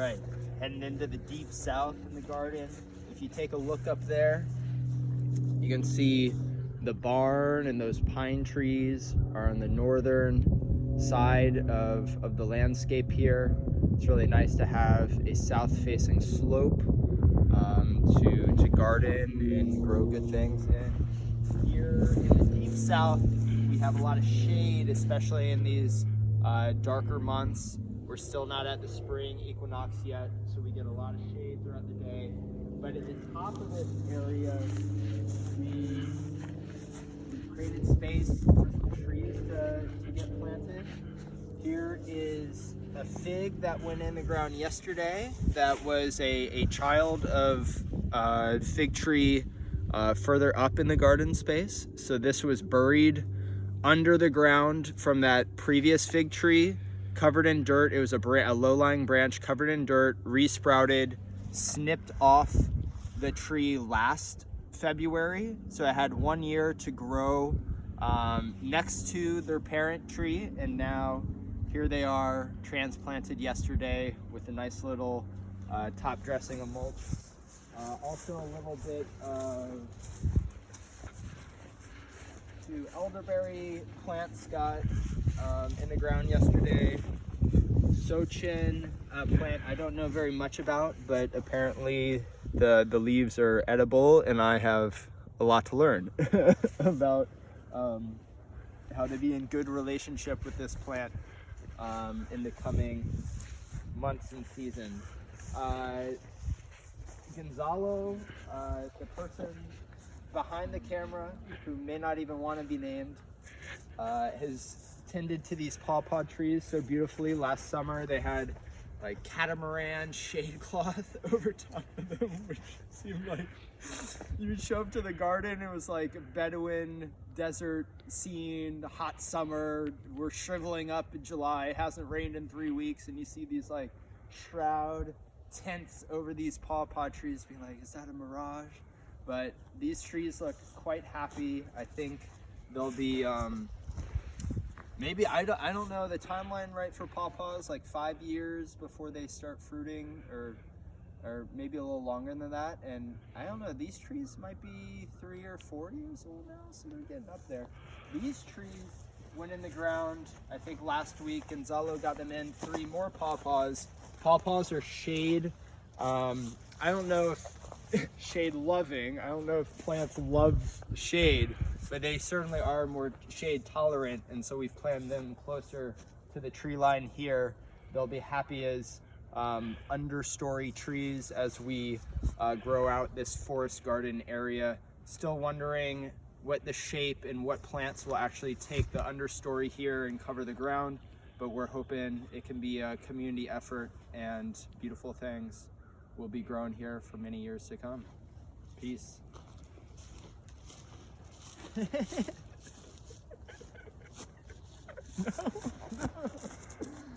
right, heading into the deep south in the garden. If you take a look up there, you can see the barn and those pine trees are on the northern side of the landscape here. It's really nice to have a south-facing slope to garden and grow good things in. Here in the deep south, we have a lot of shade, especially in these darker months. We're still not at the spring equinox yet, so we get a lot of shade throughout the day. But at the top of this area, we created space for some trees to get planted. Here is a fig that went in the ground yesterday. That was a child of fig tree further up in the garden space. So this was buried under the ground from that previous fig tree, covered in dirt. It was a low-lying branch covered in dirt, resprouted, snipped off the tree last February. So it had 1 year to grow next to their parent tree, and now here they are, transplanted yesterday with a nice little top dressing of mulch. Also a little bit of 2 elderberry plants got in the ground yesterday. Sochin plant I don't know very much about, but apparently the leaves are edible, and I have a lot to learn about how to be in good relationship with this plant in the coming months and seasons. Gonzalo, the person behind the camera, who may not even want to be named, has tended to these pawpaw trees so beautifully. Last summer they had like catamaran shade cloth over top of them, which seemed like you would show up to the garden, it was like a Bedouin desert scene, hot summer, we're shriveling up in July, it hasn't rained in 3 weeks, and you see these like shroud tents over these pawpaw trees, being like, is that a mirage? But these trees look quite happy. I think they'll be maybe, I don't know the timeline right for pawpaws, like 5 years before they start fruiting, or maybe a little longer than that. And I don't know, these trees might be 3 or 4 years old now, so they're getting up there. These trees went in the ground, I think last week. Gonzalo got them in. 3 more pawpaws. Pawpaws are shade. I don't know if shade loving. I don't know if plants love shade, but they certainly are more shade tolerant, and so we've planted them closer to the tree line here. They'll be happy as understory trees as we grow out this forest garden area. Still wondering what the shape and what plants will actually take the understory here and cover the ground, but we're hoping it can be a community effort and beautiful things will be grown here for many years to come. Peace. No.